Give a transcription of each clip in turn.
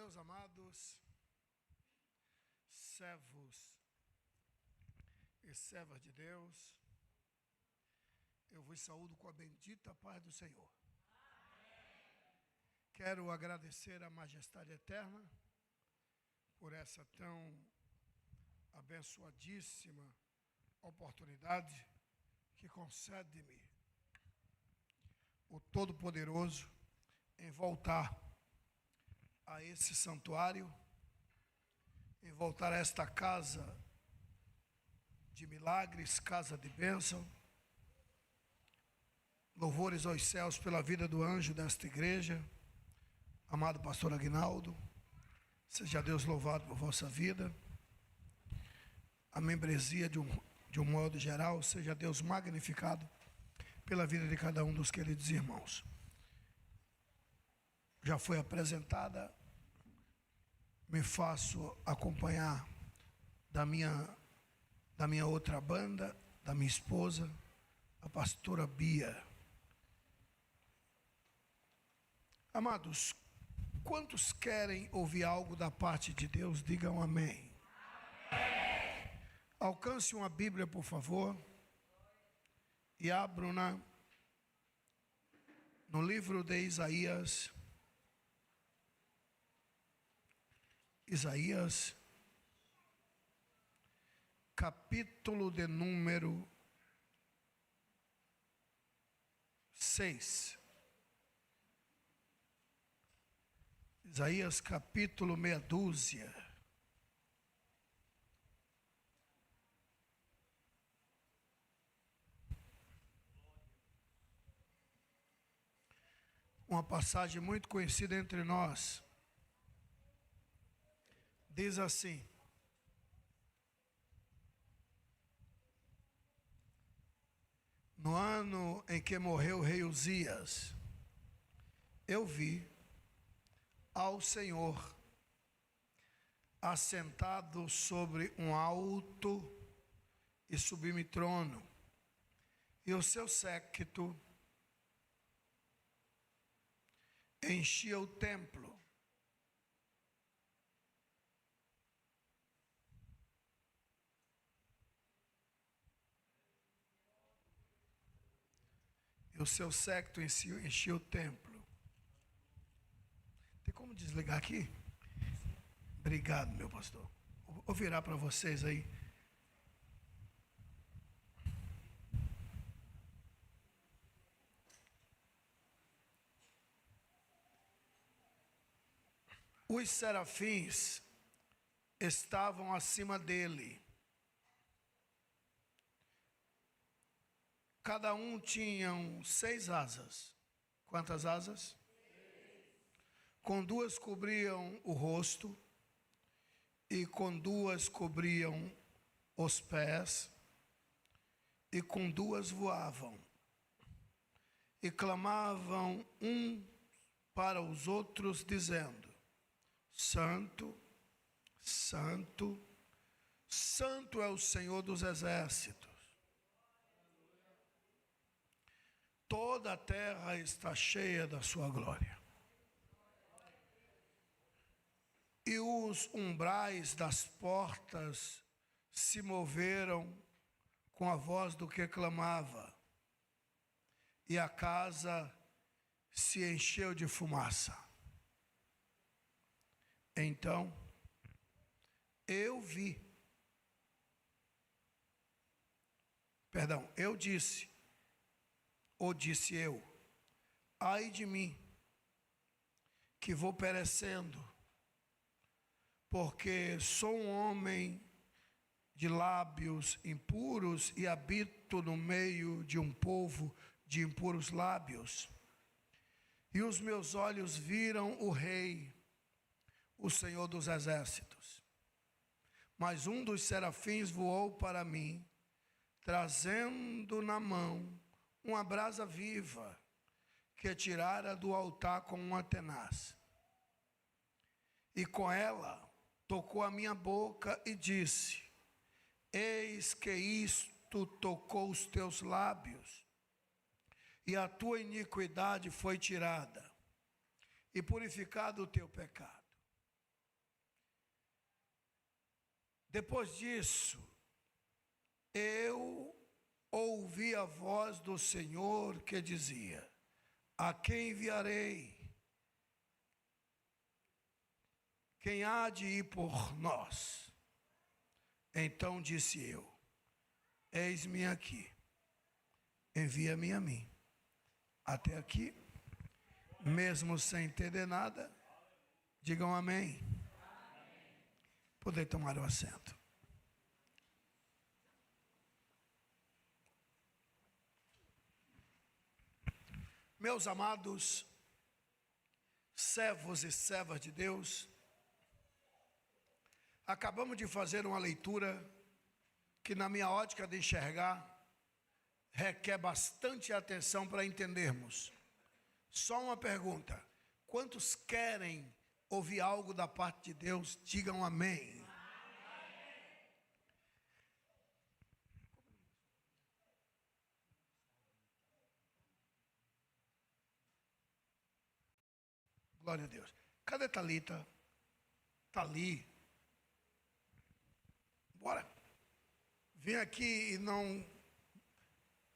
Meus amados servos e servas de Deus, eu vos saúdo com a bendita paz do Senhor. Amém. Quero agradecer à Majestade Eterna por essa tão abençoadíssima oportunidade que concede-me o Todo-Poderoso em voltar a esse santuário, em voltar a esta casa de milagres, casa de bênção. Louvores aos céus pela vida do anjo desta igreja, amado pastor Aguinaldo. Seja Deus louvado por vossa vida. A membresia de um modo geral, seja Deus magnificado pela vida de cada um dos queridos irmãos. Já foi apresentada, me faço acompanhar da minha outra banda, da minha esposa, a pastora Bia. Amados, quantos querem ouvir algo da parte de Deus? Digam amém. Amém. Alcance uma Bíblia, por favor, e abram-na no livro de Isaías. Isaías, capítulo de número 6. Isaías, capítulo meia dúzia. Uma passagem muito conhecida entre nós. Diz assim: no ano em que morreu o rei Uzias, eu vi ao Senhor assentado sobre um alto e sublime trono, e o seu séquito enchia o templo. E o seu séquito enchia o templo. Tem como desligar aqui? Obrigado, meu pastor. Vou virar para vocês aí. Os serafins estavam acima dele. Cada um tinha 6 asas. Quantas asas? 6. Com 2 cobriam o rosto, e com 2 cobriam os pés, e com 2 voavam, e clamavam um para os outros, dizendo: Santo, Santo, Santo é o Senhor dos exércitos. Toda a terra está cheia da sua glória. E os umbrais das portas se moveram com a voz do que clamava, e a casa se encheu de fumaça. Então eu disse, ai de mim, que vou perecendo, porque sou um homem de lábios impuros e habito no meio de um povo de impuros lábios. E os meus olhos viram o Rei, o Senhor dos exércitos. Mas um dos serafins voou para mim, trazendo na mão uma brasa viva, que tirara do altar com uma tenaz. E com ela tocou a minha boca e disse: eis que isto tocou os teus lábios, e a tua iniquidade foi tirada, e purificado o teu pecado. Depois disso, eu ouvi a voz do Senhor que dizia: a quem enviarei? Quem há de ir por nós? Então disse eu: eis-me aqui, envia-me a mim. Até aqui, mesmo sem entender nada, digam amém. Poder tomar o assento. Meus amados servos e servas de Deus, acabamos de fazer uma leitura que, na minha ótica de enxergar, requer bastante atenção para entendermos. Só uma pergunta: quantos querem ouvir algo da parte de Deus? Digam amém. Glória a Deus. Cadê Thalita? Está ali. Bora. Vem aqui e não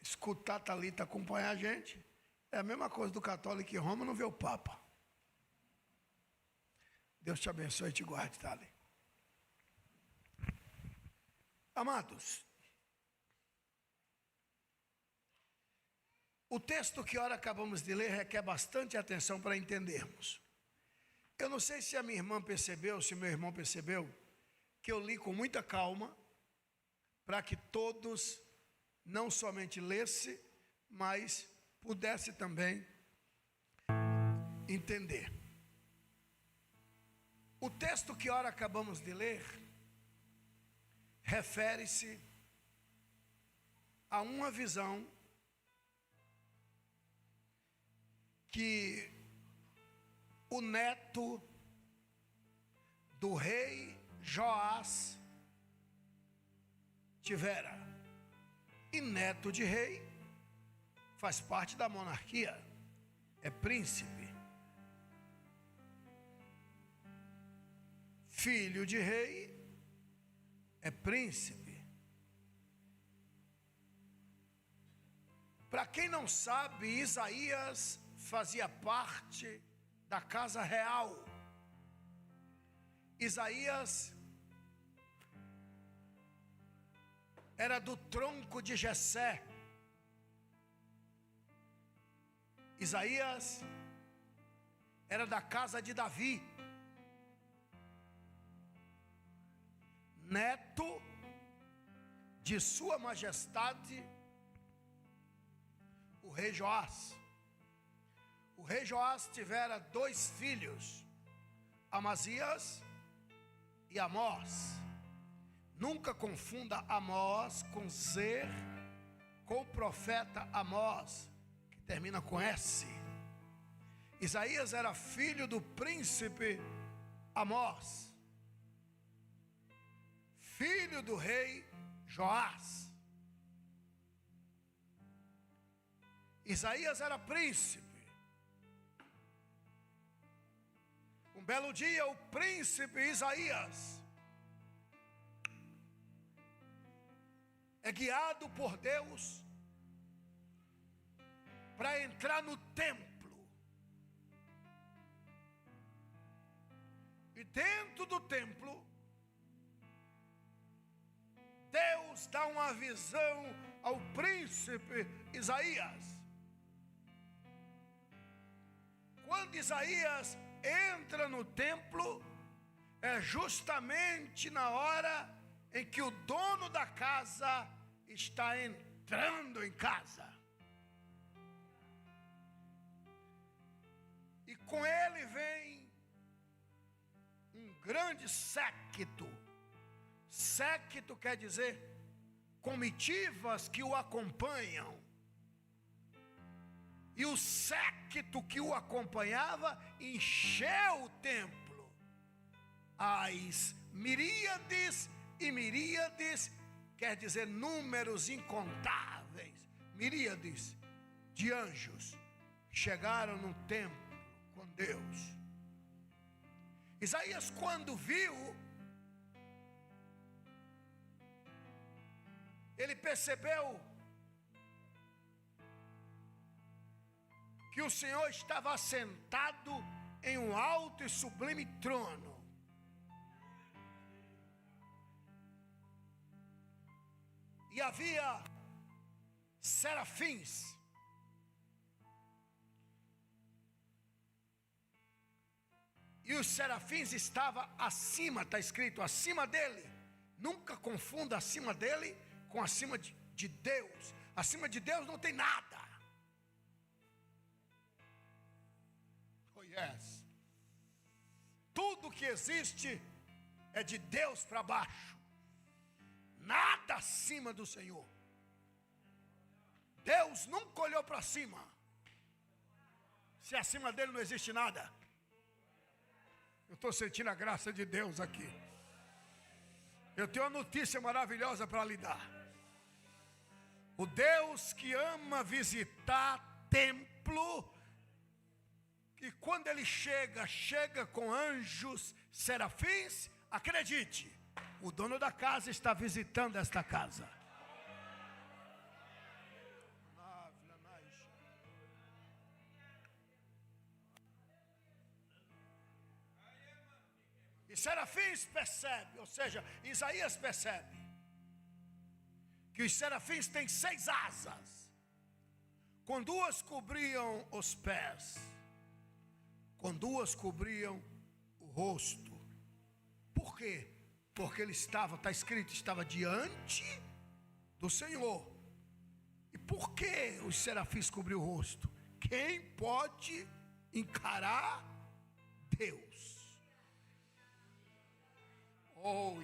escutar Thalita acompanhar a gente. É a mesma coisa do católico em Roma não ver o Papa. Deus te abençoe e te guarde, Thalita. Amados, o texto que ora acabamos de ler requer bastante atenção para entendermos. Eu não sei se a minha irmã percebeu, se meu irmão percebeu, que eu li com muita calma, para que todos não somente lesse, mas pudesse também entender. O texto que ora acabamos de ler refere-se a uma visão que o neto do rei Joás tivera. E neto de rei faz parte da monarquia, é príncipe. Filho de rei é príncipe. Para quem não sabe, Isaías fazia parte da casa real. Isaías era do tronco de Jessé. Isaías era da casa de Davi, neto de sua majestade, o rei Joás. O rei Joás tivera 2 filhos, Amazias e Amós. Nunca confunda Amós com Zer, com o profeta Amós, que termina com S. Isaías era filho do príncipe Amós, filho do rei Joás. Isaías era príncipe. Um belo dia, o príncipe Isaías é guiado por Deus para entrar no templo. E dentro do templo, Deus dá uma visão ao príncipe Isaías. Quando Isaías entra no templo, é justamente na hora em que o dono da casa está entrando em casa. E com ele vem um grande séquito. Séquito quer dizer comitivas que o acompanham. E o séquito que o acompanhava encheu o templo. As miríades e miríades, quer dizer números incontáveis, miríades de anjos chegaram no templo com Deus. Isaías, quando viu ele percebeu que o Senhor estava assentado em um alto e sublime trono. E havia serafins. E os serafins estavam acima, está escrito, acima dele. Nunca confunda acima dele com acima de Deus. Acima de Deus não tem nada. Oh yes. Tudo que existe é de Deus para baixo. Nada acima do Senhor. Deus nunca olhou para cima. Se acima dele não existe nada. Eu estou sentindo a graça de Deus aqui. Eu tenho uma notícia maravilhosa para lhe dar. O Deus que ama visitar templo, e quando ele chega com anjos, serafins, acredite, o dono da casa está visitando esta casa. E serafins percebe, ou seja, Isaías percebe que os serafins têm 6 asas, com 2 cobriam os pés, com 2 cobriam o rosto. Por quê? Porque ele estava, está escrito, estava diante do Senhor. E por que os serafins cobriam o rosto? Quem pode encarar Deus? Oh,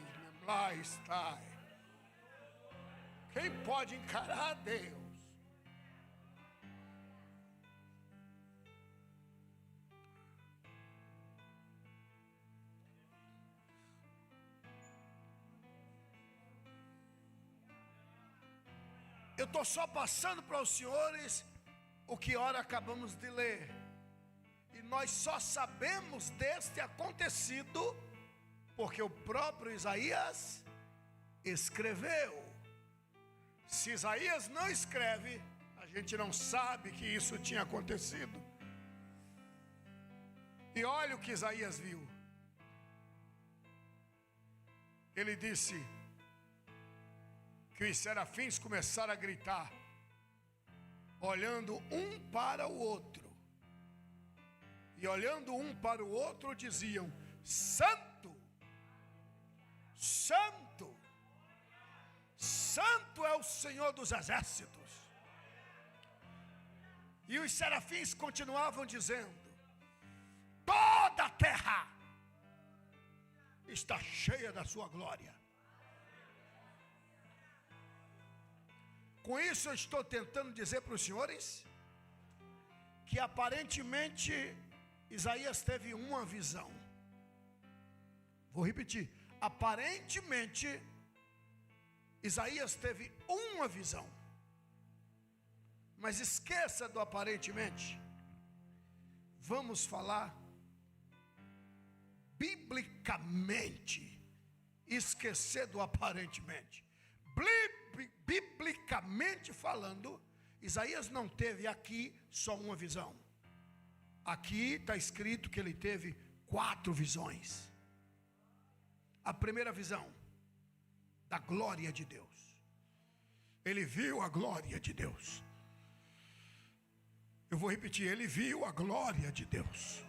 lá está. Quem pode encarar Deus? Eu estou só passando para os senhores o que ora acabamos de ler. E nós só sabemos deste acontecido porque o próprio Isaías escreveu. Se Isaías não escreve, a gente não sabe que isso tinha acontecido. E olha o que Isaías viu. Ele disse que os serafins começaram a gritar, olhando um para o outro. E olhando um para o outro diziam: Santo, Santo, Santo é o Senhor dos exércitos. E os serafins continuavam dizendo: toda a terra está cheia da sua glória. Com isso eu estou tentando dizer para os senhores que aparentemente Isaías teve uma visão. Vou repetir. Aparentemente Isaías teve uma visão. Mas esqueça do aparentemente. Vamos falar biblicamente. Esquecer do aparentemente. Biblicamente falando, Isaías não teve aqui só uma visão. Aqui está escrito que ele teve 4 visões. A primeira visão, da glória de Deus. Ele viu a glória de Deus. Eu vou repetir, ele viu a glória de Deus.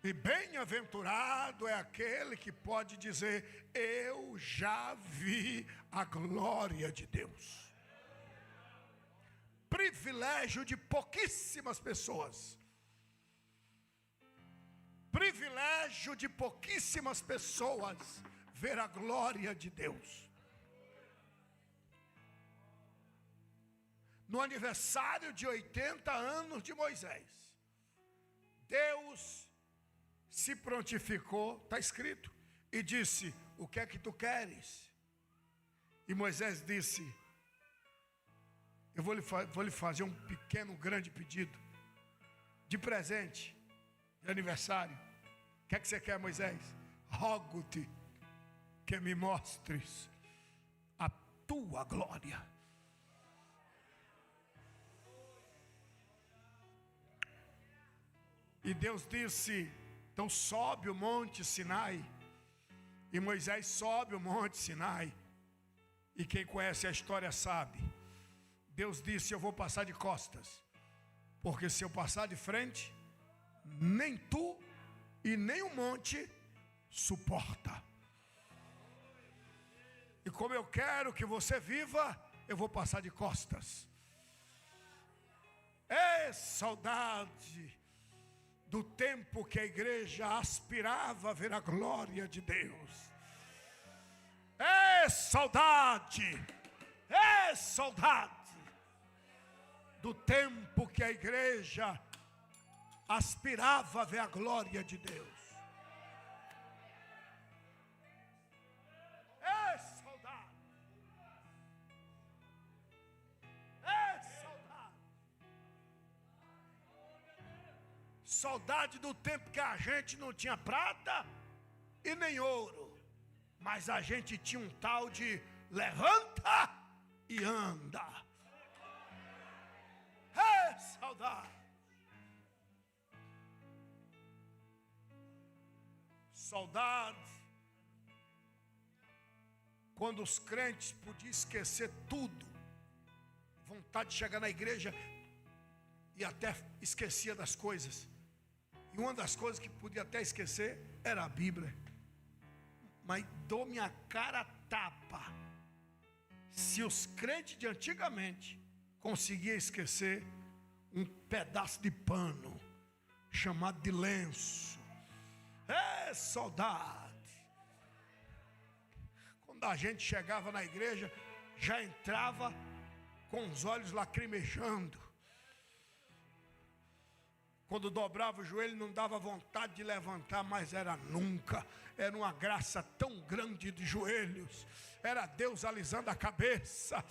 E bem-aventurado é aquele que pode dizer: eu já vi a glória de Deus. Privilégio de pouquíssimas pessoas. Privilégio de pouquíssimas pessoas ver a glória de Deus. No aniversário de 80 anos de Moisés, Deus se prontificou, está escrito, e disse: o que é que tu queres? E Moisés disse: eu vou lhe fazer um pequeno, grande pedido de presente, de aniversário. O que é que você quer, Moisés? Rogo-te que me mostres a tua glória. E Deus disse: então sobe o monte Sinai. E Moisés sobe o monte Sinai. E quem conhece a história sabe. Deus disse: eu vou passar de costas, porque se eu passar de frente, nem tu e nem o monte suporta. E como eu quero que você viva, eu vou passar de costas. É saudade do tempo que a igreja aspirava a ver a glória de Deus. É saudade do tempo que a igreja aspirava a ver a glória de Deus. É saudade. Saudade do tempo que a gente não tinha prata e nem ouro, mas a gente tinha um tal de levanta e anda. É saudade. Saudade quando os crentes podiam esquecer tudo, vontade de chegar na igreja e até esquecia das coisas. E uma das coisas que podia até esquecer era a Bíblia. Mas dou minha cara a tapa se os crentes de antigamente conseguiam esquecer um pedaço de pano chamado de lenço. É saudade. Quando a gente chegava na igreja, já entrava com os olhos lacrimejando. Quando dobrava o joelho, não dava vontade de levantar, mas era nunca. Era uma graça tão grande de joelhos. Era Deus alisando a cabeça.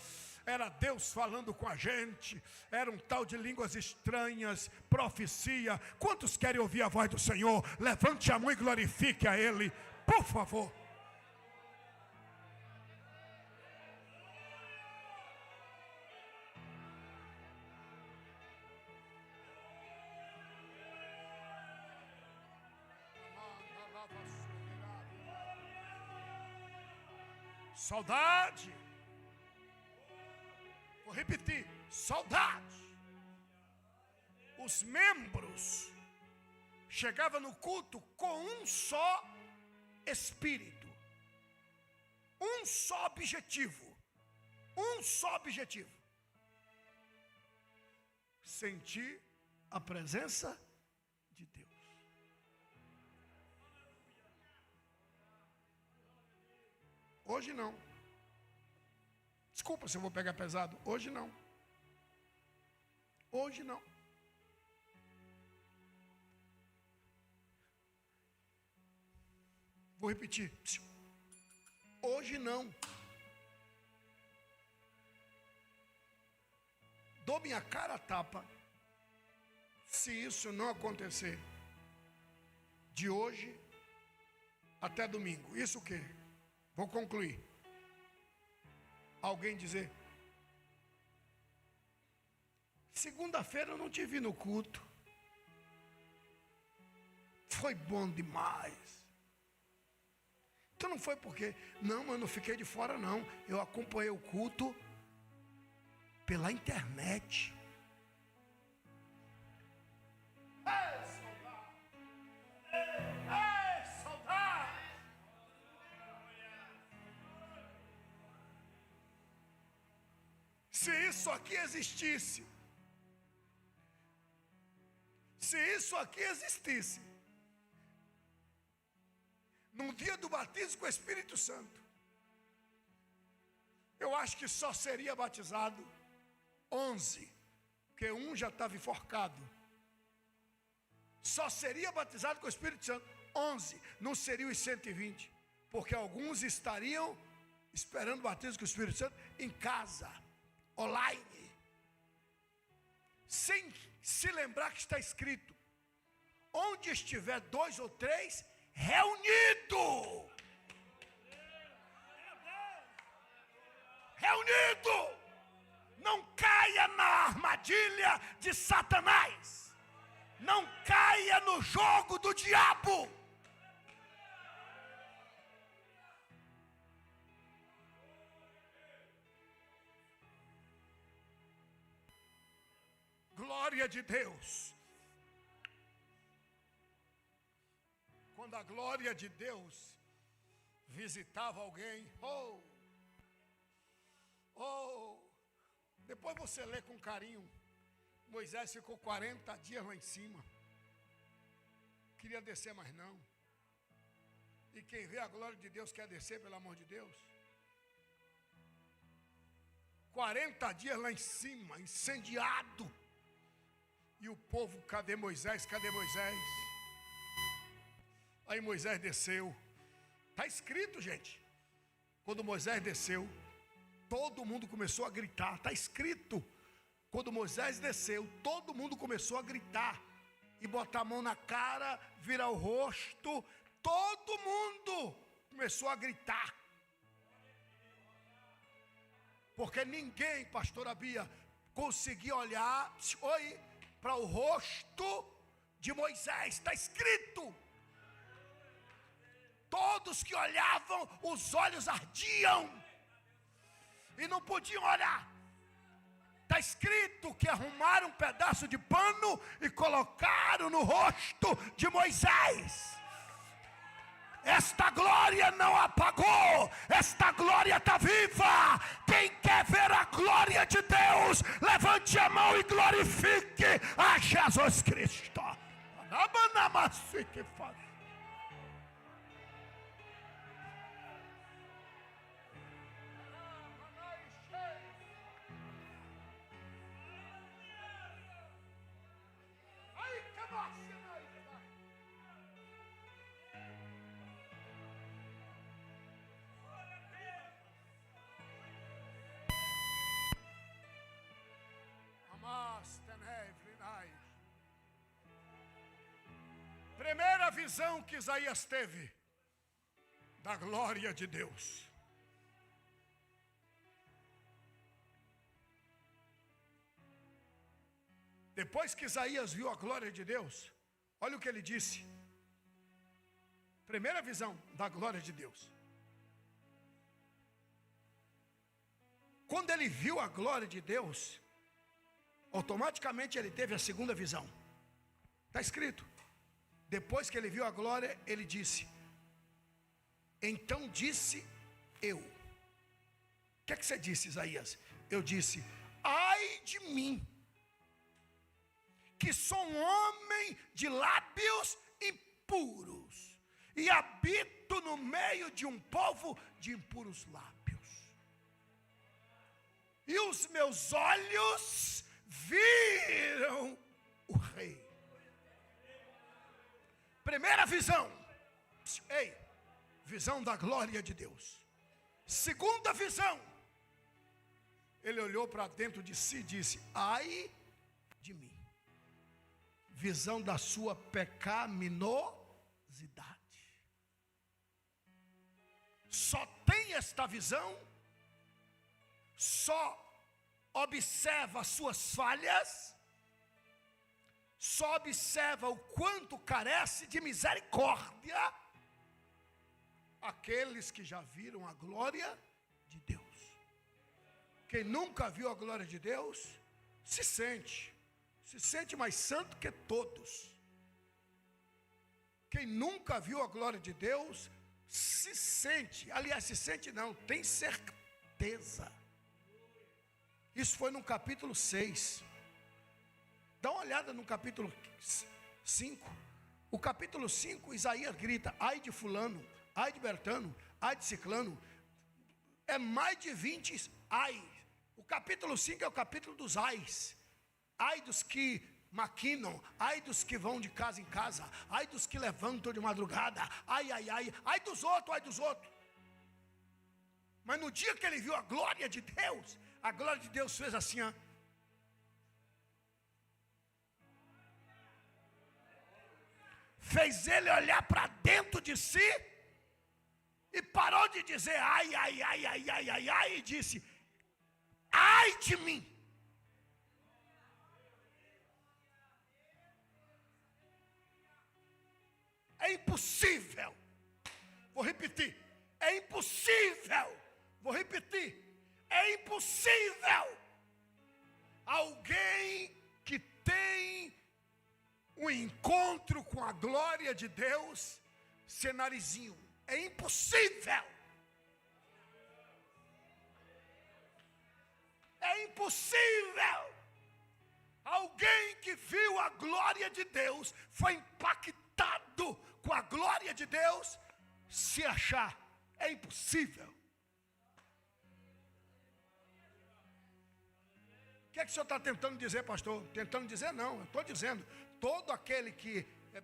Era Deus falando com a gente. Era um tal de línguas estranhas, profecia. Quantos querem ouvir a voz do Senhor? Levante a mão e glorifique a Ele, por favor. Saudade. Vou repetir, saudade. Os membros chegavam no culto com um só espírito, um só objetivo, sentir a presença de Deus. Hoje não. Desculpa se eu vou pegar pesado. Hoje não. Hoje não. Vou repetir. Hoje não. Dou minha cara a tapa se isso não acontecer de hoje até domingo. Isso o quê? Vou concluir. Alguém dizer: segunda-feira eu não te vi no culto. Foi bom demais. Então não foi porque, não, eu não fiquei de fora não. Eu acompanhei o culto pela internet. Se isso aqui existisse, no dia do batismo com o Espírito Santo, eu acho que só seria batizado 11, porque um já estava enforcado. Só seria batizado com o Espírito Santo 11, não seriam os 120, porque alguns estariam esperando o batismo com o Espírito Santo em casa, online, sem se lembrar que está escrito: onde estiver 2 ou 3 reunido. reunido. Não caia na armadilha de Satanás. Não caia no jogo do diabo. Glória de Deus. Quando a glória de Deus visitava alguém, depois você lê com carinho, Moisés ficou 40 dias lá em cima, queria descer, mas não. E quem vê a glória de Deus quer descer, pelo amor de Deus. 40 dias lá em cima, incendiado. E o povo, cadê Moisés? Cadê Moisés? Aí Moisés desceu. Está escrito, gente. Quando Moisés desceu, todo mundo começou a gritar. Está escrito. Quando Moisés desceu, todo mundo começou a gritar. E botar a mão na cara, virar o rosto. Todo mundo começou a gritar. Porque ninguém, pastora Bia, conseguia olhar para o rosto de Moisés. Está escrito. Todos que olhavam, os olhos ardiam e não podiam olhar. Está escrito que arrumaram um pedaço de pano e colocaram no rosto de Moisés. Esta glória não apagou, esta glória está viva. Quem quer ver a glória de Deus, levante a mão e glorifique a Jesus Cristo. Primeira visão que Isaías teve da glória de Deus. Depois que Isaías viu a glória de Deus, olha o que ele disse. Primeira visão da glória de Deus. Quando ele viu a glória de Deus, automaticamente ele teve a segunda visão. Está escrito. Depois que ele viu a glória, ele disse: então disse eu. O que é que você disse, Isaías? Eu disse: ai de mim, que sou um homem de lábios impuros, e habito no meio de um povo de impuros lábios. E os meus olhos viram o Rei. Primeira visão. Visão da glória de Deus. Segunda visão. Ele olhou para dentro de si e disse: ai de mim. Visão da sua pecaminosidade. Só tem esta visão, só observa as suas falhas, só observa o quanto carece de misericórdia aqueles que já viram a glória de Deus. Quem nunca viu a glória de Deus, se sente mais santo que todos. Quem nunca viu a glória de Deus, se sente não, tem certeza. Isso foi no capítulo 6. Dá uma olhada no capítulo 5. O capítulo 5, Isaías grita: ai de fulano, ai de Bertano, ai de ciclano. É mais de 20 ai. O capítulo 5 é o capítulo dos ais. Ai dos que maquinam, ai dos que vão de casa em casa, ai dos que levantam de madrugada, ai dos outros. Mas no dia que ele viu a glória de Deus, a glória de Deus fez assim, ó. Fez ele olhar para dentro de si e parou de dizer ai, e disse: de mim. É impossível. Vou repetir. É impossível. Vou repetir. É impossível. Alguém que tem um encontro com a glória de Deus ser narizinho. É impossível. É impossível. Alguém que viu a glória de Deus, foi impactado com a glória de Deus, se achar. É impossível. O que é que o senhor está tentando dizer, pastor? Tentando dizer não, eu estou dizendo. Todo aquele que é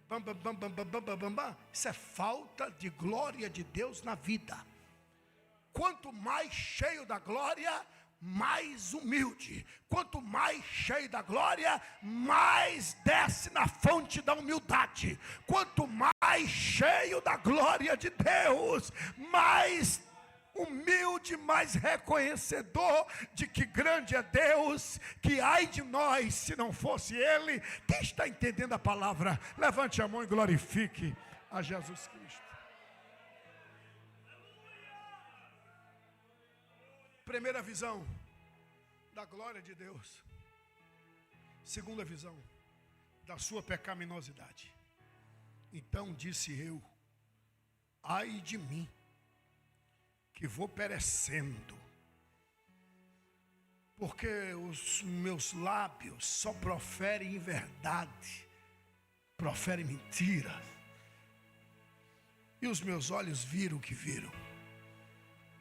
isso é falta de glória de Deus na vida. Quanto mais cheio da glória, mais humilde. Quanto mais cheio da glória, mais desce na fonte da humildade. Quanto mais cheio da glória de Deus, mais humilde, mais reconhecedor de que grande é Deus, que ai de nós se não fosse Ele. Quem está entendendo a palavra, levante a mão e glorifique a Jesus Cristo. Primeira visão da glória de Deus. Segunda visão da sua pecaminosidade. Então disse eu: ai de mim, que vou perecendo, porque os meus lábios só proferem inverdade, proferem mentira, e os meus olhos viram o que viram.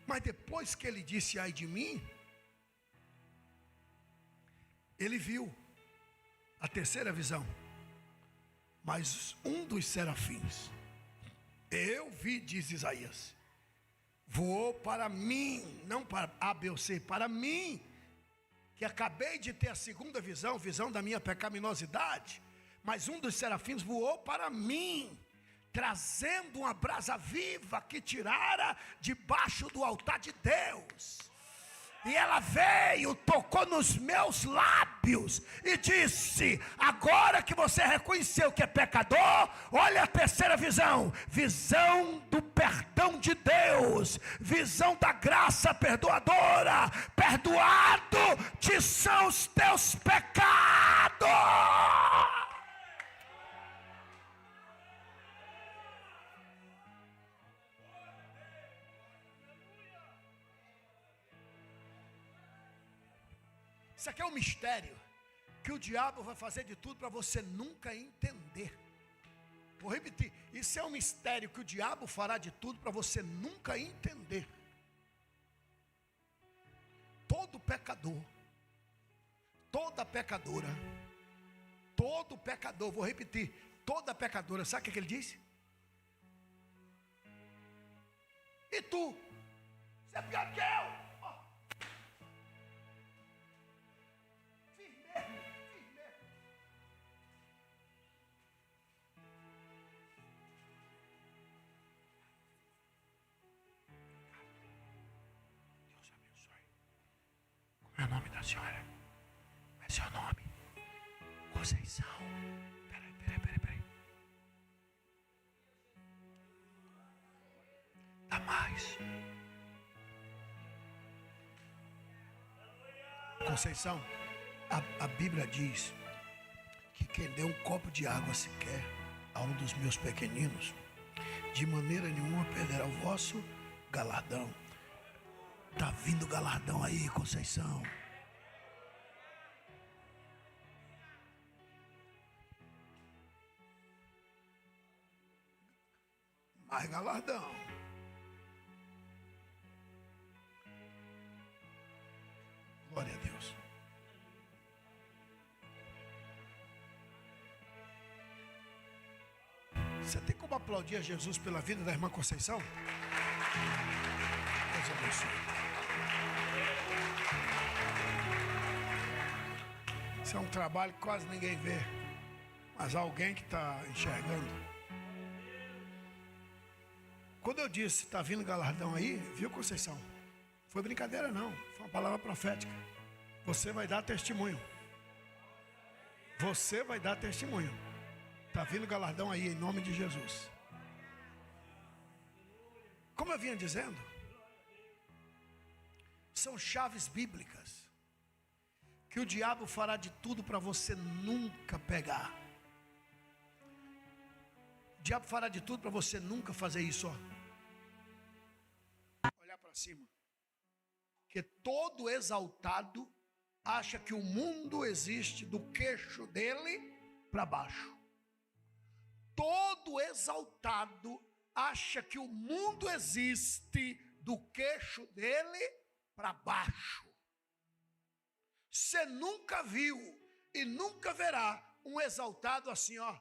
Mas depois que ele disse ai de mim, ele viu a terceira visão. Mas um dos serafins, eu vi, diz Isaías, voou para mim, não para A, B ou C, para mim, que acabei de ter a segunda visão, visão da minha pecaminosidade. Mas um dos serafins voou para mim, trazendo uma brasa viva que tirara debaixo do altar de Deus. E ela veio, tocou nos meus lábios e disse: agora que você reconheceu que é pecador, olha a terceira visão. Visão do perdão de Deus, visão da graça perdoadora. Perdoado te são os teus pecados. Isso aqui é um mistério que o diabo vai fazer de tudo para você nunca entender. Vou repetir, isso é um mistério que o diabo fará de tudo para você nunca entender. Todo pecador, toda pecadora, todo pecador, vou repetir, toda pecadora, sabe o que ele disse? E tu? Você é pior que eu? Como é o nome da senhora? É seu nome? Conceição. Peraí. Dá mais. Conceição, a Bíblia diz que quem deu um copo de água sequer a um dos meus pequeninos, de maneira nenhuma perderá o vosso galardão. Está vindo galardão aí, Conceição. Mais galardão. Glória a Deus. Você tem como aplaudir a Jesus pela vida da irmã Conceição? Deus abençoe. Isso é um trabalho que quase ninguém vê, mas alguém que está enxergando. Quando eu disse, está vindo galardão aí, viu, Conceição? Foi brincadeira não, foi uma palavra profética. Você vai dar testemunho. Você vai dar testemunho. Está vindo galardão aí, em nome de Jesus. Como eu vinha dizendo, são chaves bíblicas que o diabo fará de tudo para você nunca pegar. O diabo fará de tudo para você nunca fazer isso, ó. Olhar para cima. Que todo exaltado acha que o mundo existe do queixo dele para baixo. Todo exaltado acha que o mundo existe do queixo dele para baixo. Você nunca viu e nunca verá um exaltado assim, ó.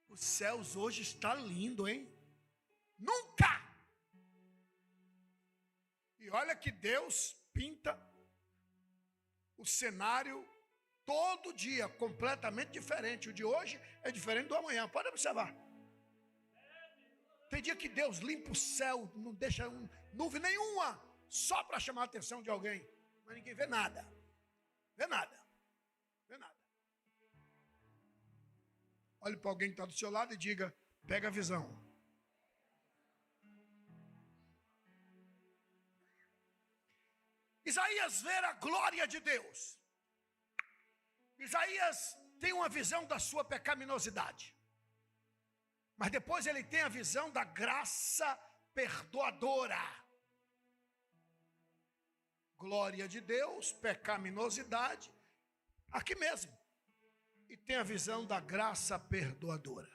Os céus hoje está lindo, hein? Nunca! E olha que Deus pinta o cenário todo dia completamente diferente. O de hoje é diferente do amanhã. Pode observar. Tem dia que Deus limpa o céu, não deixa nuvem nenhuma, só para chamar a atenção de alguém. Mas ninguém vê nada. Vê nada. Vê nada. Olhe para alguém que está do seu lado e diga: pega a visão. Isaías vê a glória de Deus. Isaías tem uma visão da sua pecaminosidade. Mas depois ele tem a visão da graça perdoadora. Glória de Deus, pecaminosidade, aqui mesmo. E tem a visão da graça perdoadora.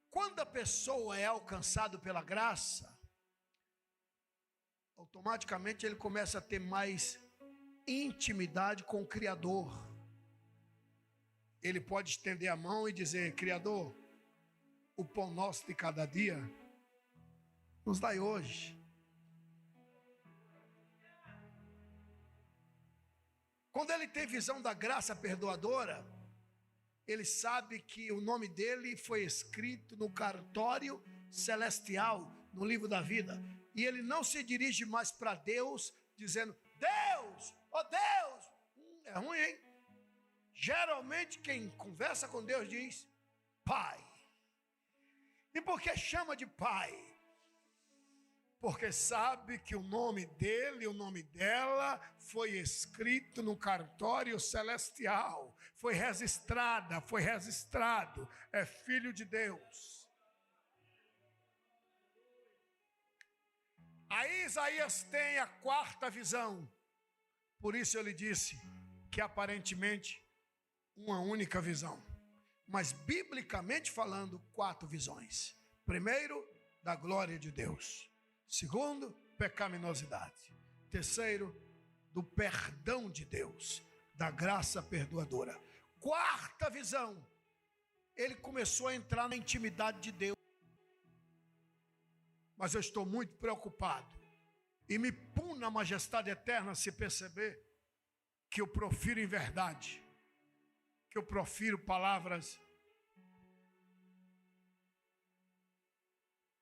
Quando a pessoa é alcançada pela graça, automaticamente ele começa a ter mais intimidade com o Criador. Ele pode estender a mão e dizer: Criador, o pão nosso de cada dia nos dai hoje. Quando ele tem visão da graça perdoadora, ele sabe que o nome dele foi escrito no cartório celestial, no livro da vida. E ele não se dirige mais para Deus dizendo: Deus, oh Deus. É ruim, hein? Geralmente quem conversa com Deus diz: Pai. E por que chama de Pai? Porque sabe que o nome dele, o nome dela, foi escrito no cartório celestial, foi registrado, é filho de Deus. Aí Isaías tem a quarta visão, por isso ele disse que aparentemente uma única visão, mas biblicamente falando, 4 visões. Primeiro, da glória de Deus. Segundo, pecaminosidade. Terceiro, do perdão de Deus, da graça perdoadora. Quarta visão, ele começou a entrar na intimidade de Deus. Mas eu estou muito preocupado, e me puna a majestade eterna se perceber que eu profiro em verdade, que eu profiro palavras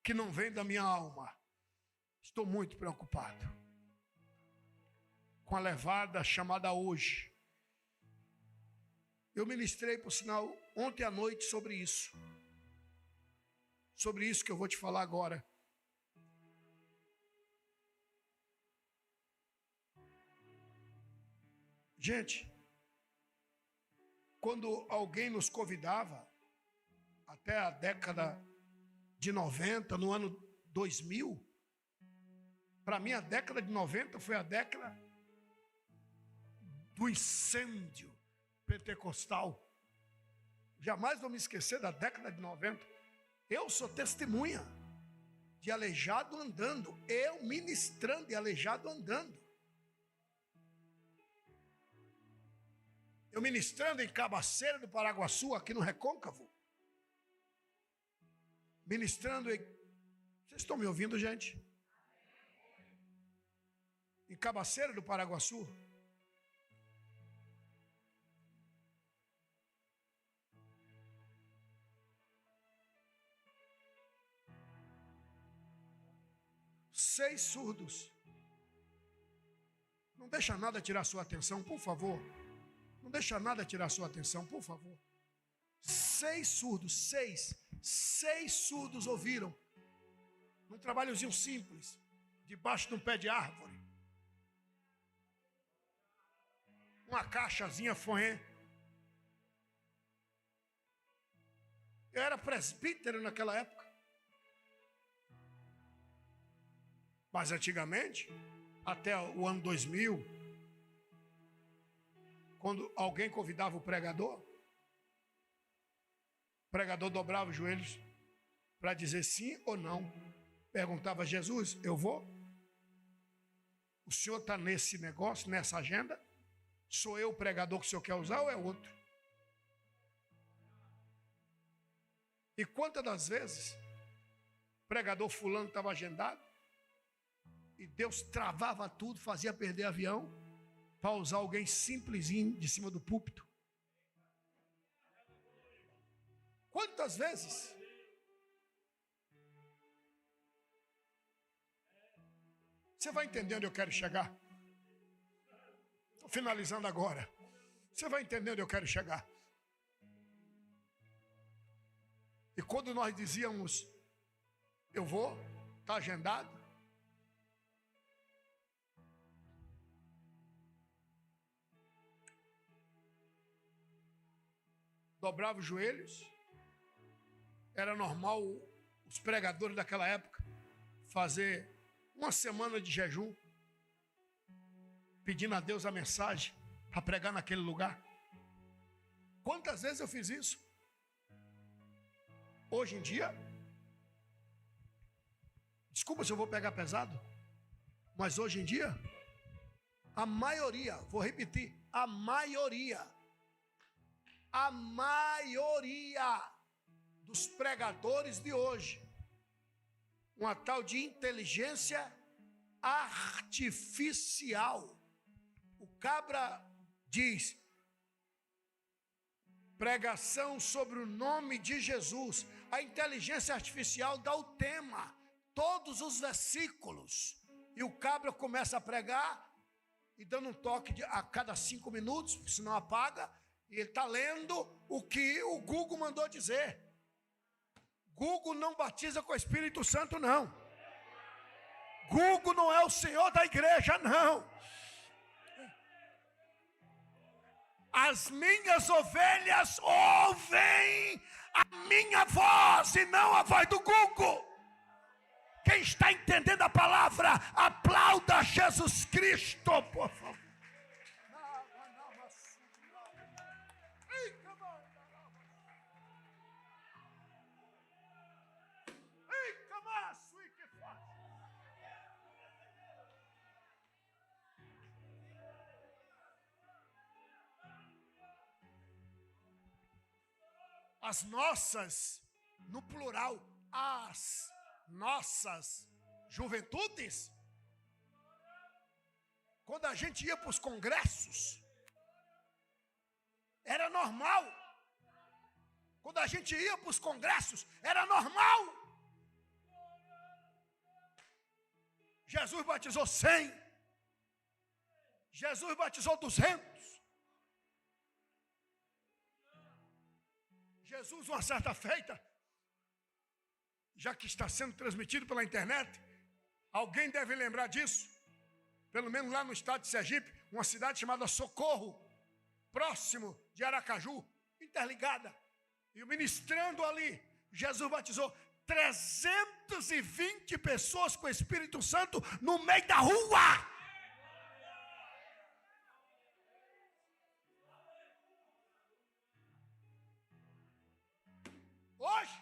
que não vêm da minha alma. Estou muito preocupado com a levada chamada hoje. Eu ministrei, por sinal, ontem à noite sobre isso. Sobre isso que eu vou te falar agora. Gente, quando alguém nos convidava, até a década de 90, no ano 2000, para mim a década de 90 foi a década do incêndio pentecostal. Jamais vou me esquecer da década de 90. Eu sou testemunha de aleijado andando, eu ministrando e aleijado andando. Eu ministrando em Cabaceira do Paraguaçu, aqui no Recôncavo. Ministrando em... Vocês estão me ouvindo, gente? Em Cabaceira do Paraguaçu. Seis surdos Não deixa nada tirar sua atenção, por favor. Não deixa nada tirar sua atenção, por favor. 6 surdos ouviram. Num trabalhozinho simples, debaixo de um pé de árvore. Uma caixazinha foé. Eu era presbítero naquela época. Mas antigamente, até o ano 2000, quando alguém convidava o pregador dobrava os joelhos para dizer sim ou não. Perguntava: Jesus, eu vou? O senhor está nesse negócio, nessa agenda? Sou eu o pregador que o senhor quer usar ou é outro? E quantas das vezes o pregador fulano estava agendado e Deus travava tudo, fazia perder avião para usar alguém simplesinho de cima do púlpito? Quantas vezes? Você vai entender onde eu quero chegar? Estou finalizando agora. Você vai entender onde eu quero chegar. E quando nós dizíamos, eu vou, está agendado. Dobrava os joelhos. Era normal os pregadores daquela época fazer uma semana de jejum, pedindo a Deus a mensagem para pregar naquele lugar. Quantas vezes eu fiz isso? Hoje em dia, desculpa se eu vou pegar pesado, mas hoje em dia, a maioria, vou repetir, a maioria dos pregadores de hoje, uma tal de inteligência artificial. O cabra diz: pregação sobre o nome de Jesus. A inteligência artificial dá o tema, todos os versículos, e o cabra começa a pregar e dando um toque a cada 5 minutos, porque senão apaga, e ele está lendo o que o Google mandou dizer. Google não batiza com o Espírito Santo, não. Google não é o Senhor da igreja, não. As minhas ovelhas ouvem a minha voz e não a voz do Google. Quem está entendendo a palavra, aplauda Jesus Cristo, por favor. As nossas, no plural, as nossas juventudes, quando a gente ia para os congressos, era normal. Quando a gente ia para os congressos, era normal. Jesus batizou 100. Jesus batizou 200. Jesus, uma certa feita, já que está sendo transmitido pela internet, alguém deve lembrar disso, pelo menos lá no estado de Sergipe, uma cidade chamada Socorro, próximo de Aracaju, interligada, e ministrando ali, Jesus batizou 320 pessoas com o Espírito Santo no meio da rua. Hoje,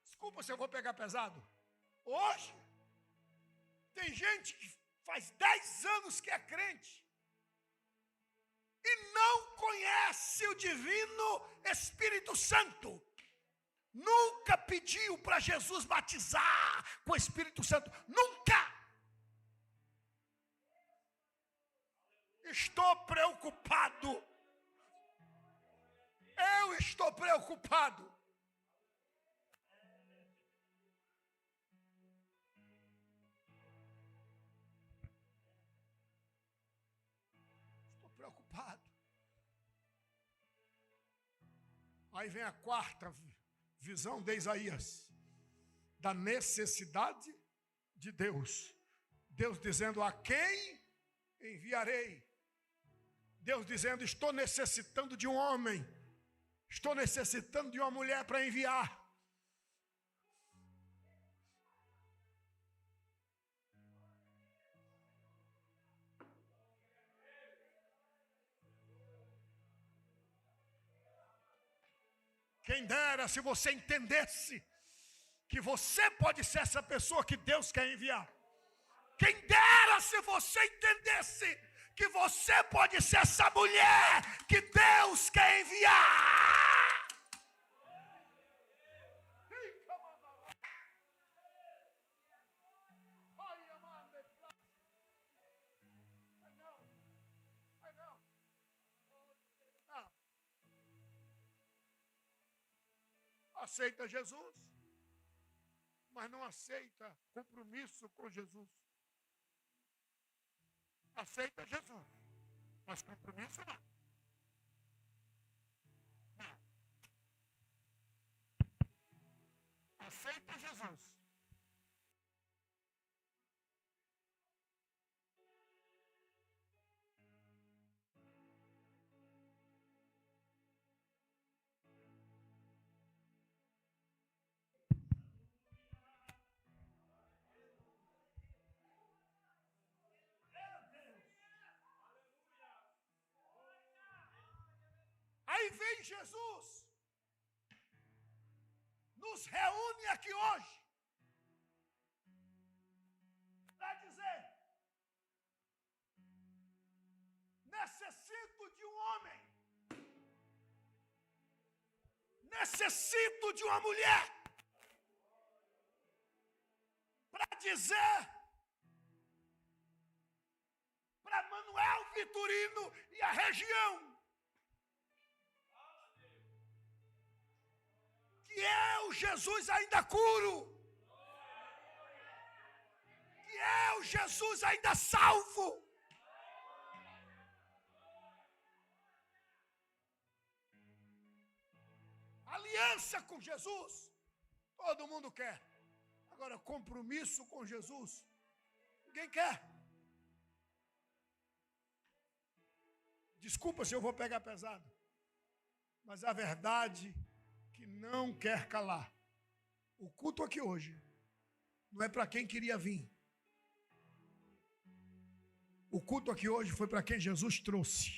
desculpa se eu vou pegar pesado. Hoje, tem gente que faz 10 anos que é crente e não conhece o divino Espírito Santo. Nunca pediu para Jesus batizar com o Espírito Santo. Nunca. Estou preocupado. Eu estou preocupado. Aí vem a quarta visão de Isaías, da necessidade de Deus. Deus dizendo: a quem enviarei? Deus dizendo: estou necessitando de um homem, estou necessitando de uma mulher para enviar. Quem dera se você entendesse que você pode ser essa pessoa que Deus quer enviar. Quem dera se você entendesse que você pode ser essa mulher que Deus quer enviar. Aceita Jesus, mas não aceita compromisso com Jesus. Aceita Jesus, mas compromisso não. Não. Aceita Jesus. Aí vem Jesus, nos reúne aqui hoje para dizer: necessito de um homem, necessito de uma mulher, para dizer para Manuel Vitorino e a região que eu, Jesus, ainda curo, que eu, Jesus, ainda salvo. Aliança com Jesus, todo mundo quer. Agora, compromisso com Jesus, ninguém quer. Desculpa se eu vou pegar pesado, mas a verdade que não quer calar. O culto aqui hoje não é para quem queria vir. O culto aqui hoje foi para quem Jesus trouxe.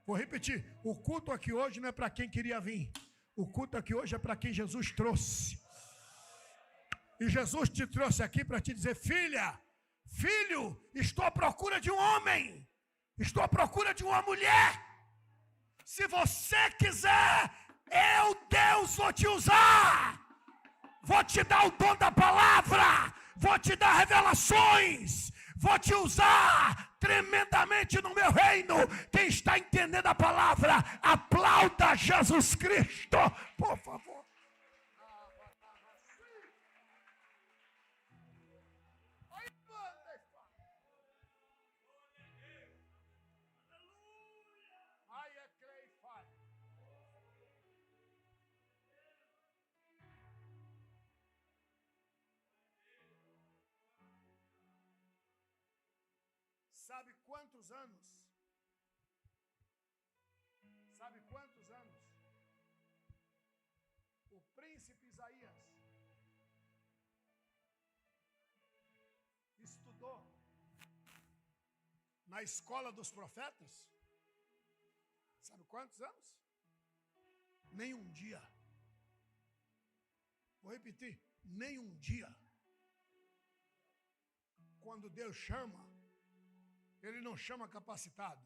Vou repetir. O culto aqui hoje não é para quem queria vir. O culto aqui hoje é para quem Jesus trouxe. E Jesus te trouxe aqui para te dizer: filha, filho, estou à procura de um homem. Estou à procura de uma mulher. Se você quiser, eu, Deus, vou te usar. Vou te dar o dom da palavra. Vou te dar revelações. Vou te usar tremendamente no meu reino. Quem está entendendo a palavra, aplauda Jesus Cristo, por favor. Sabe quantos anos? Sabe quantos anos? O príncipe Isaías estudou na escola dos profetas? Sabe quantos anos? Nem um dia. Vou repetir, nem um dia. Quando Deus chama, Ele não chama capacitado,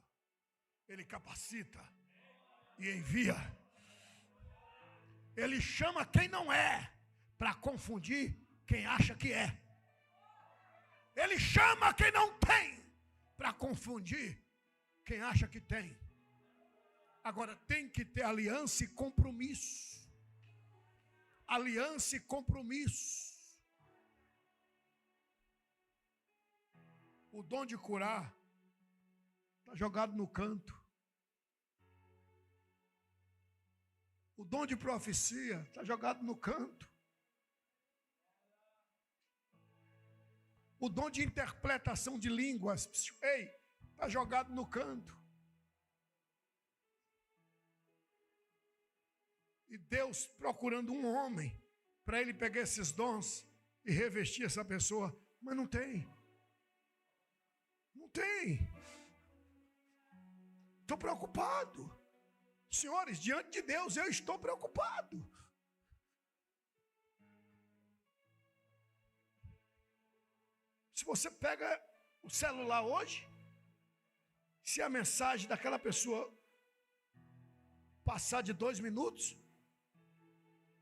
Ele capacita e envia. Ele chama quem não é, para confundir quem acha que é. Ele chama quem não tem, para confundir quem acha que tem. Agora tem que ter aliança e compromisso. Aliança e compromisso. O dom de curar está jogado no canto. O dom de profecia está jogado no canto. O dom de interpretação de línguas, está jogado no canto. E Deus procurando um homem para ele pegar esses dons e revestir essa pessoa, mas não tem. Não tem. Estou preocupado. Senhores, diante de Deus eu estou preocupado. Se você pega o celular hoje, se a mensagem daquela pessoa passar de 2 minutos,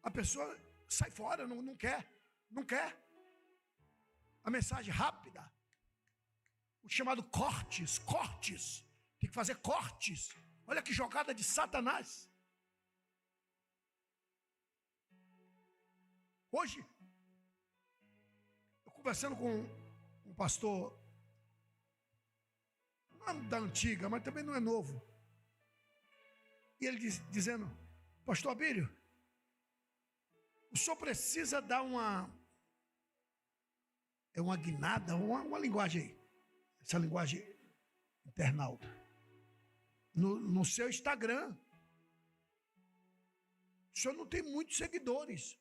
a pessoa sai fora, não quer. A mensagem rápida, o chamado cortes, tem que fazer cortes. Olha que jogada de Satanás. Hoje, eu conversando com um pastor, não é da antiga, mas também não é novo. E ele dizendo, pastor Abílio, o senhor precisa dar uma guinada, uma linguagem aí. Essa linguagem internauta. No seu Instagram. O senhor não tem muitos seguidores.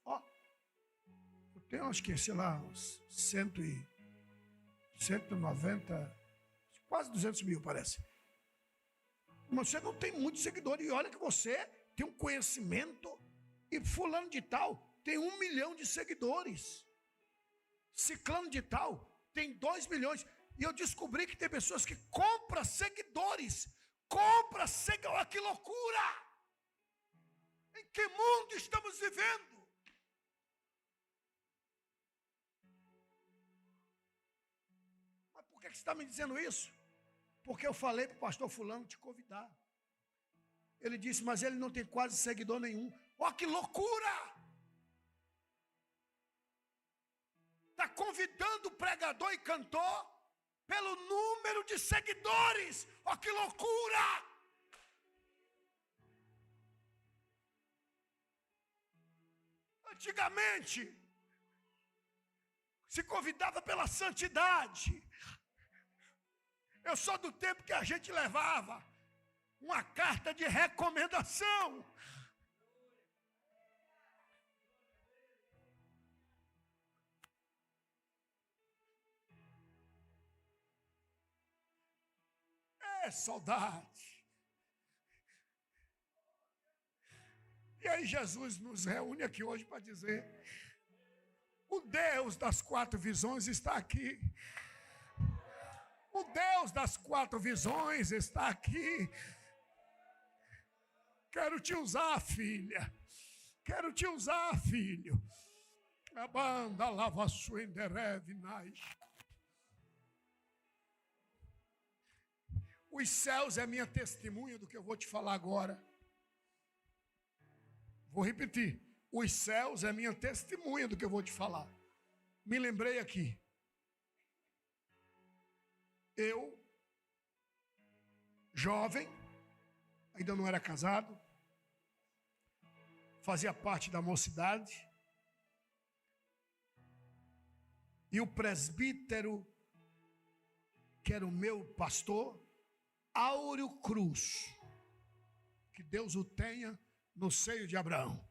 Eu tenho, acho que, sei lá, uns 190, quase 200 mil, parece. Mas você não tem muitos seguidores. E olha que você tem um conhecimento. E fulano de tal tem 1 milhão de seguidores. Ciclano de tal tem 2 milhões. E eu descobri que tem pessoas que compram seguidores. Olha que loucura! Em que mundo estamos vivendo? Mas por que você está me dizendo isso? Porque eu falei para o pastor fulano te convidar. Ele disse, mas ele não tem quase seguidor nenhum. Olha que loucura! Está convidando o pregador e cantor pelo número de seguidores. Olha que loucura! Antigamente, se convidava pela santidade. Eu sou do tempo que a gente levava uma carta de recomendação. Saudade. E aí Jesus nos reúne aqui hoje para dizer: o Deus das 4 visões está aqui. O Deus das 4 visões está aqui. Quero te usar, filha. Quero te usar, filho. A banda lava suenderevinais. Os céus é minha testemunha do que eu vou te falar agora. Vou repetir. Os céus é minha testemunha do que eu vou te falar. Me lembrei aqui. Eu, jovem, ainda não era casado, fazia parte da mocidade. E o presbítero, que era o meu pastor, Áureo Cruz, que Deus o tenha no seio de Abraão.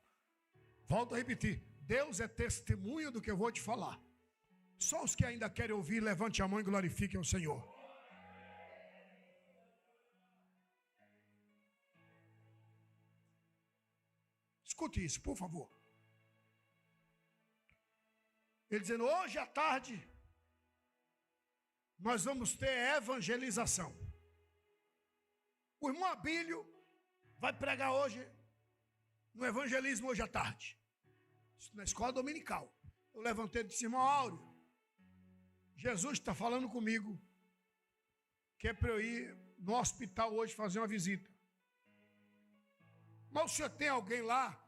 Volto a repetir, Deus é testemunha do que eu vou te falar. Só os que ainda querem ouvir, levante a mão e glorifiquem ao Senhor. Escute isso, por favor. Ele dizendo, hoje à tarde, nós vamos ter evangelização. O irmão Abílio vai pregar hoje, no evangelismo hoje à tarde, na escola dominical. Eu levantei e disse, irmão Áureo, Jesus está falando comigo, que é para eu ir no hospital hoje fazer uma visita. Mas o senhor tem alguém lá,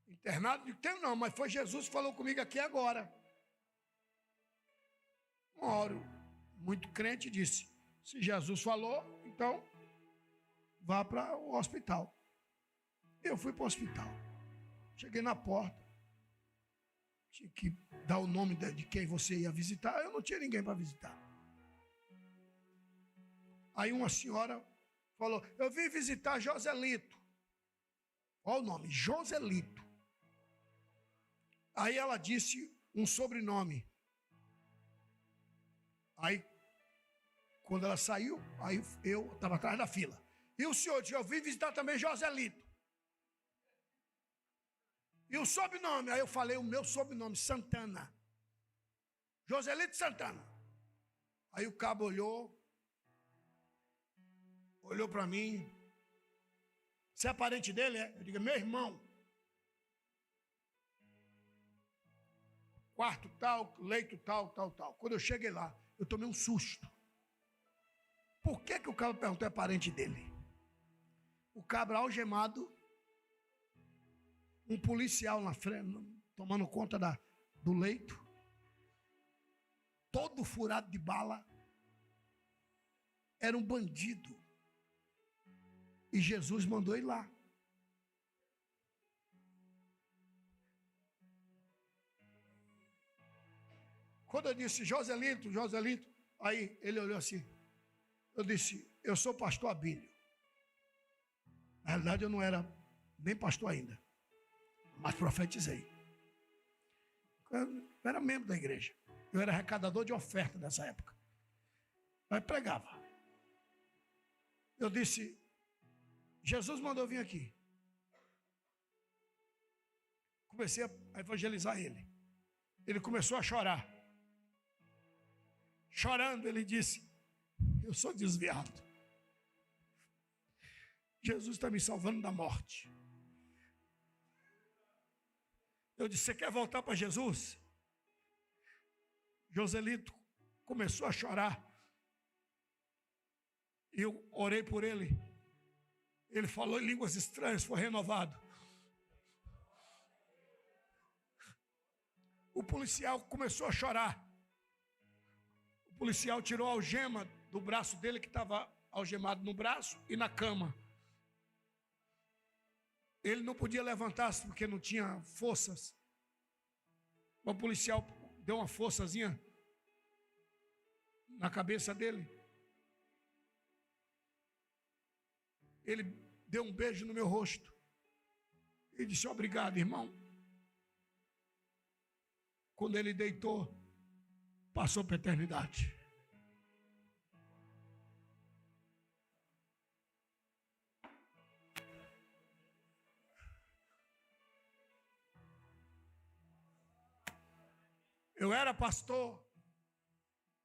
internado? Não tenho não, mas foi Jesus que falou comigo aqui agora. Um Áureo, muito crente, disse, se Jesus falou, então vá para o hospital. Eu fui para o hospital. Cheguei na porta. Tinha que dar o nome de quem você ia visitar. Eu não tinha ninguém para visitar. Aí uma senhora falou, eu vim visitar Joselito. Olha o nome, Joselito. Aí ela disse um sobrenome. Aí, quando ela saiu, aí eu estava atrás da fila. E o senhor disse, eu vim visitar também Joselito. E o sobrenome, aí eu falei o meu sobrenome, Santana. Joselito Santana. Aí o cabo olhou para mim. Você é parente dele, é? Eu digo, meu irmão. Quarto tal, leito tal. Quando eu cheguei lá, eu tomei um susto. Por que o cabo perguntou é parente dele? O cabra algemado, um policial na frente, tomando conta do leito, todo furado de bala, era um bandido. E Jesus mandou ir lá. Quando eu disse, Joselito, aí ele olhou assim. Eu disse, eu sou pastor Abílio. Na realidade eu não era nem pastor ainda, mas profetizei. Eu era membro da igreja. Eu era arrecadador de oferta nessa época. Mas pregava. Eu disse, Jesus mandou vir aqui. Comecei a evangelizar ele. Ele começou a chorar. Chorando, ele disse, eu sou desviado. Jesus está me salvando da morte. Eu disse, você quer voltar para Jesus? Joselito começou a chorar. Eu orei por ele. Ele falou em línguas estranhas, foi renovado. O policial começou a chorar. O policial tirou a algema do braço dele, que estava algemado no braço e na cama. Ele não podia levantar-se porque não tinha forças. O policial deu uma forçazinha na cabeça dele. Ele deu um beijo no meu rosto e disse, obrigado, irmão. Quando ele deitou, passou para a eternidade. Eu era pastor,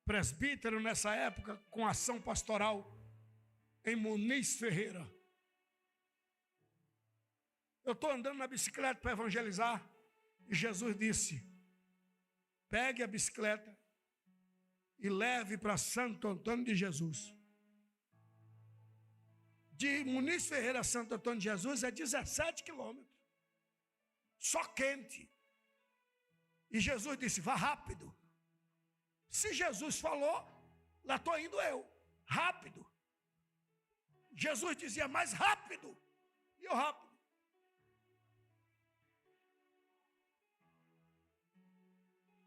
presbítero nessa época, com ação pastoral em Muniz Ferreira. Eu estou andando na bicicleta para evangelizar e Jesus disse, pegue a bicicleta e leve para Santo Antônio de Jesus. De Muniz Ferreira a Santo Antônio de Jesus é 17 quilômetros. Só quente. E Jesus disse, vá rápido. Se Jesus falou, lá estou indo eu. Rápido. Jesus dizia, mais rápido. E eu rápido.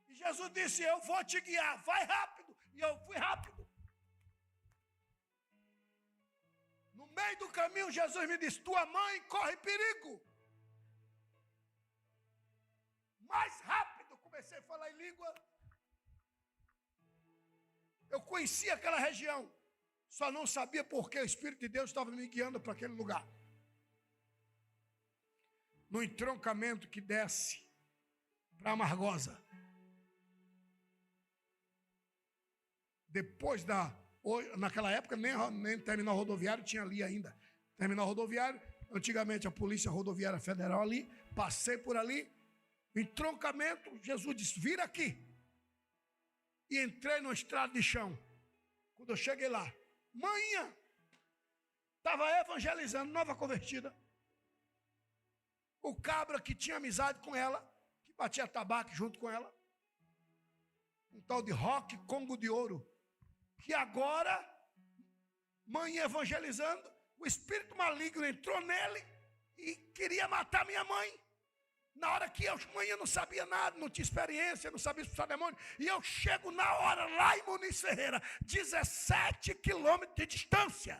E Jesus disse, eu vou te guiar, vai rápido. E eu fui rápido. No meio do caminho, Jesus me disse, tua mãe corre perigo. Mais rápido. Comecei a falar em língua. Eu conhecia aquela região. Só não sabia porque o Espírito de Deus estava me guiando para aquele lugar. No entroncamento que desce para Amargosa. Depois naquela época nem terminal rodoviário tinha ali ainda. Terminal rodoviário, antigamente a Polícia Rodoviária Federal ali, passei por ali, entroncamento, Jesus disse, vira aqui. E entrei numa estrada de chão. Quando eu cheguei lá, manhã, estava evangelizando, nova convertida. O cabra que tinha amizade com ela, que batia tabaco junto com ela, um tal de Roque Congo de Ouro, que agora, manhã evangelizando, o espírito maligno entrou nele e queria matar minha mãe. Na hora que eu, manhã, não sabia nada, não tinha experiência, não sabia expulsar demônio, e eu chego na hora lá em Muniz Ferreira, 17 quilômetros de distância.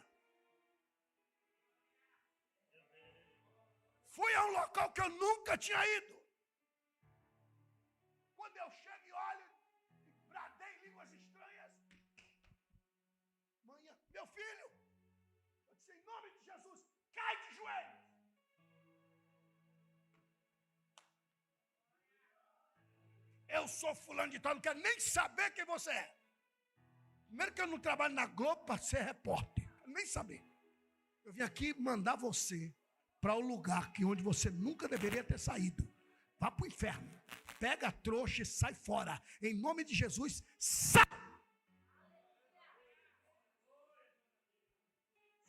Fui a um local que eu nunca tinha ido. Quando eu chego e olho, e bradei em línguas estranhas, manhã, meu filho, eu disse, em nome de Jesus, cai de joelhos. Eu sou fulano de tal, não quero nem saber quem você é. Primeiro que eu não trabalho na Globo para ser repórter, nem saber. Eu vim aqui mandar você para o lugar que onde você nunca deveria ter saído. Vá para o inferno, pega a trouxa e sai fora. Em nome de Jesus, sai!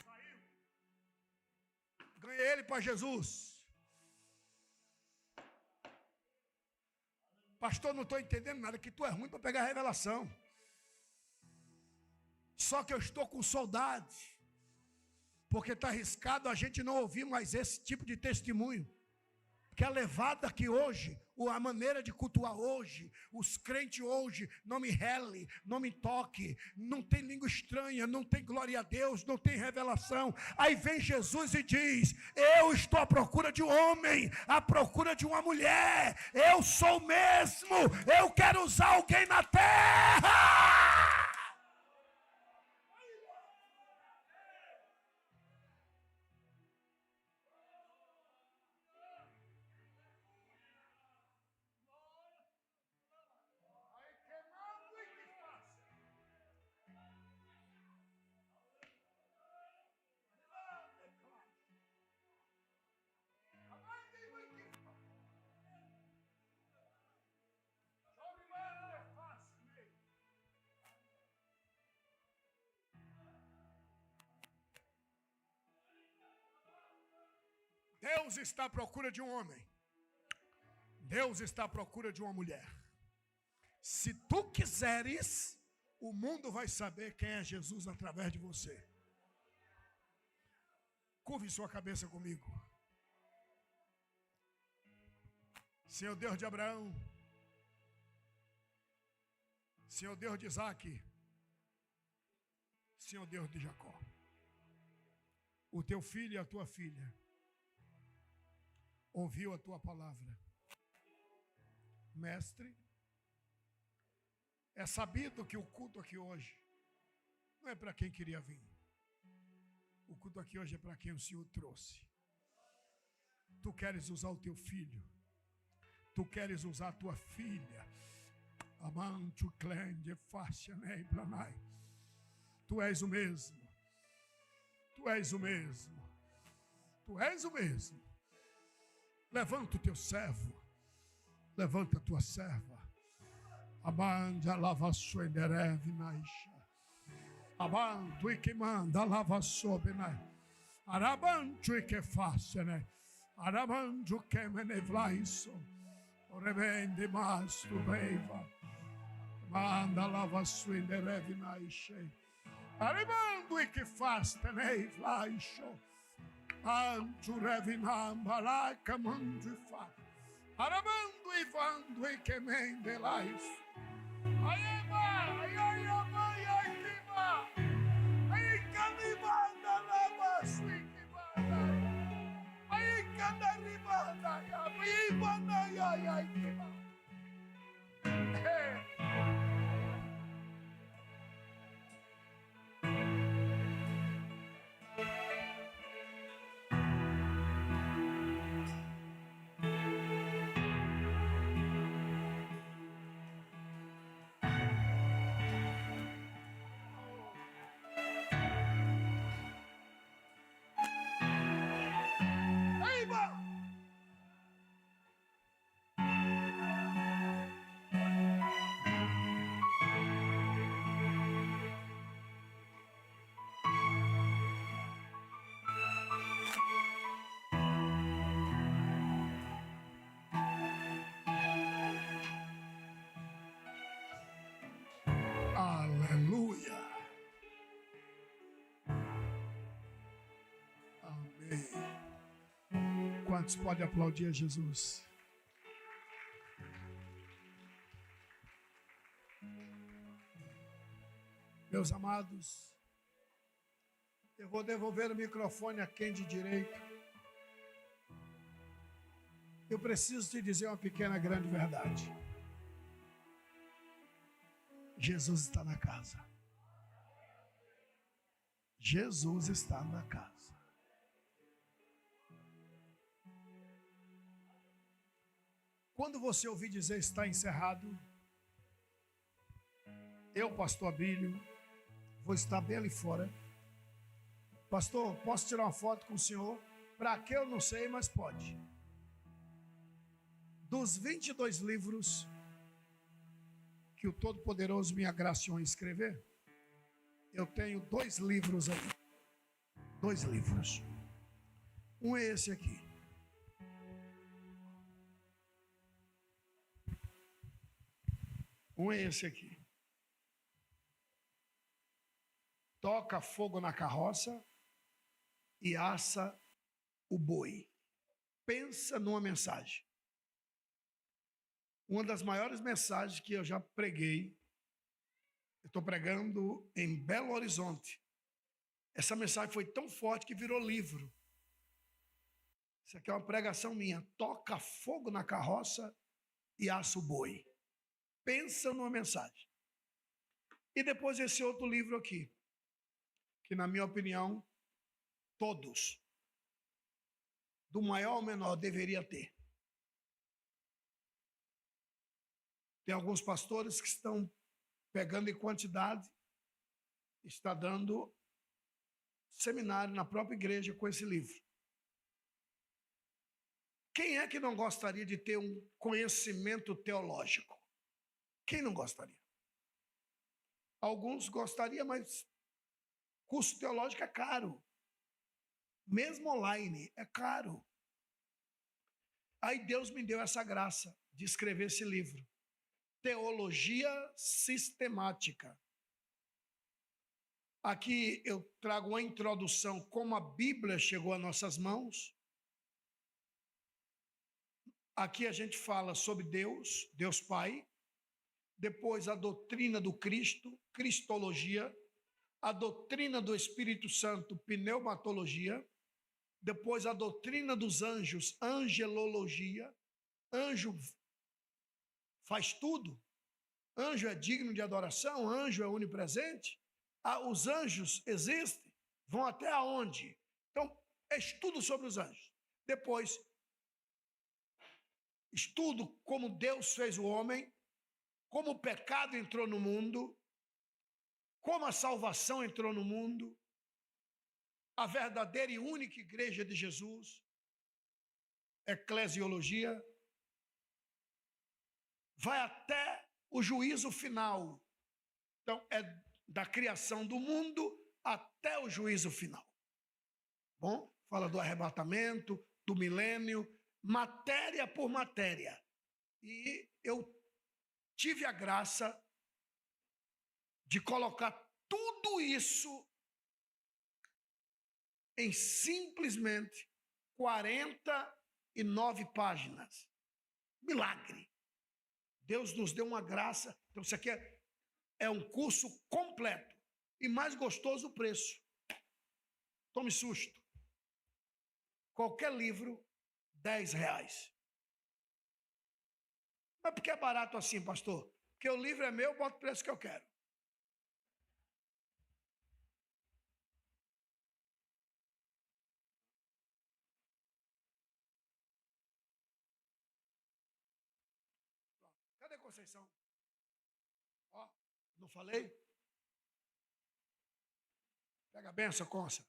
Saiu. Ganhei ele para Jesus. Pastor, não estou entendendo nada, que tu é ruim para pegar a revelação. Só que eu estou com saudade, porque está arriscado a gente não ouvir mais esse tipo de testemunho. Que a levada que hoje, a maneira de cultuar hoje, os crentes hoje, não me rele, não me toque, não tem língua estranha, não tem glória a Deus, não tem revelação. Aí vem Jesus e diz, eu estou à procura de um homem, à procura de uma mulher, eu sou o mesmo, eu quero usar alguém na terra. Deus está à procura de um homem. Deus está à procura de uma mulher. Se tu quiseres, o mundo vai saber quem é Jesus através de você. Curve sua cabeça comigo. Senhor Deus de Abraão, Senhor Deus de Isaac, Senhor Deus de Jacó, o teu filho e a tua filha ouviu a tua palavra. Mestre, é sabido que o culto aqui hoje não é para quem queria vir. O culto aqui hoje é para quem o Senhor trouxe. Tu queres usar o teu filho, tu queres usar a tua filha. Amante, clende, faixa, nei, planai. Tu és o mesmo. Tu és o mesmo. Tu és o mesmo. Levanta o teu servo. Levanta a tua serva. Abanda lava sua endereve naisha. Abanto e que manda lava sobe na. Arabanto e que faça, né? Arabanto que menevlaiso. Orevende mas tu beiva. Manda lava sua endereve naisha. Arabando e que faça, né? Vlaisho. Anto revinam balaca mande fa. Arabando e vando e que mendelais. Aiba, aiaba, aiba. Ai canibanda lava suiki banda. Ai canaribanda ya, ibanda ya aiba. Aleluia. Amém. Quantos podem aplaudir a Jesus? Meus amados, eu vou devolver o microfone a quem de direito. Eu preciso te dizer uma pequena, grande verdade. Jesus está na casa. Jesus está na casa. Quando você ouvir dizer está encerrado, eu, pastor Abílio, vou estar bem ali fora. Pastor, posso tirar uma foto com o senhor? Para que eu não sei, mas pode. Dos 22 livros que o Todo-Poderoso me agraciou em escrever, eu tenho 2 livros aí. 2 livros. Um é esse aqui. Um é esse aqui. Toca fogo na carroça e assa o boi. Pensa numa mensagem. Uma das maiores mensagens que eu já preguei. Eu estou pregando em Belo Horizonte. Essa mensagem foi tão forte que virou livro. Isso aqui é uma pregação minha. Toca fogo na carroça e assa o boi. Pensa numa mensagem. E depois esse outro livro aqui, que na minha opinião, todos, do maior ao menor, deveria ter. Tem alguns pastores que estão pegando em quantidade, está dando seminário na própria igreja com esse livro. Quem é que não gostaria de ter um conhecimento teológico? Quem não gostaria? Alguns gostariam, mas curso teológico é caro. Mesmo online, é caro. Aí Deus me deu essa graça de escrever esse livro. Teologia sistemática. Aqui eu trago uma introdução como a Bíblia chegou às nossas mãos. Aqui a gente fala sobre Deus, Deus Pai. Depois a doutrina do Cristo, Cristologia. A doutrina do Espírito Santo, pneumatologia. Depois a doutrina dos anjos, angelologia. Anjo faz tudo. Anjo é digno de adoração, anjo é onipresente. Os anjos existem, vão até aonde? Então, estudo sobre os anjos. Depois, estudo como Deus fez o homem, como o pecado entrou no mundo, como a salvação entrou no mundo, a verdadeira e única igreja de Jesus, eclesiologia, vai até o juízo final. Então, é da criação do mundo até o juízo final. Bom, fala do arrebatamento, do milênio, matéria por matéria. E eu tive a graça de colocar tudo isso em simplesmente 49 páginas. Milagre. Deus nos deu uma graça. Então, isso aqui é um curso completo. E mais gostoso o preço. Tome susto. Qualquer livro, R$10. Mas por que é barato assim, pastor? Porque o livro é meu, eu boto o preço que eu quero. Cadê Conceição? Ó, não falei? Pega a benção, Conça.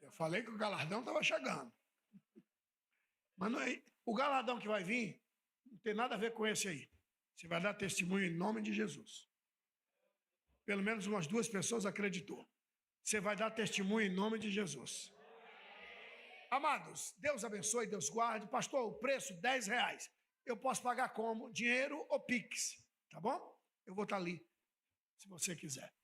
Eu falei que o galardão estava chegando. Mas não é, o galardão que vai vir não tem nada a ver com esse aí. Você vai dar testemunho em nome de Jesus. Pelo menos umas 2 pessoas acreditou. Você vai dar testemunho em nome de Jesus. Amados, Deus abençoe, Deus guarde. Pastor, o preço R$10. Eu posso pagar como? Dinheiro ou Pix, tá bom? Eu vou estar ali, se você quiser.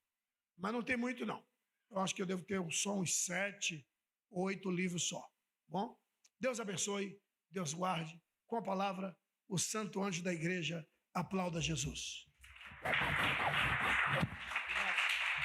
Mas não tem muito, não. Eu acho que eu devo ter uns 7. 8 livros só. Bom? Deus abençoe, Deus guarde. Com a palavra, o santo anjo da igreja aplauda Jesus.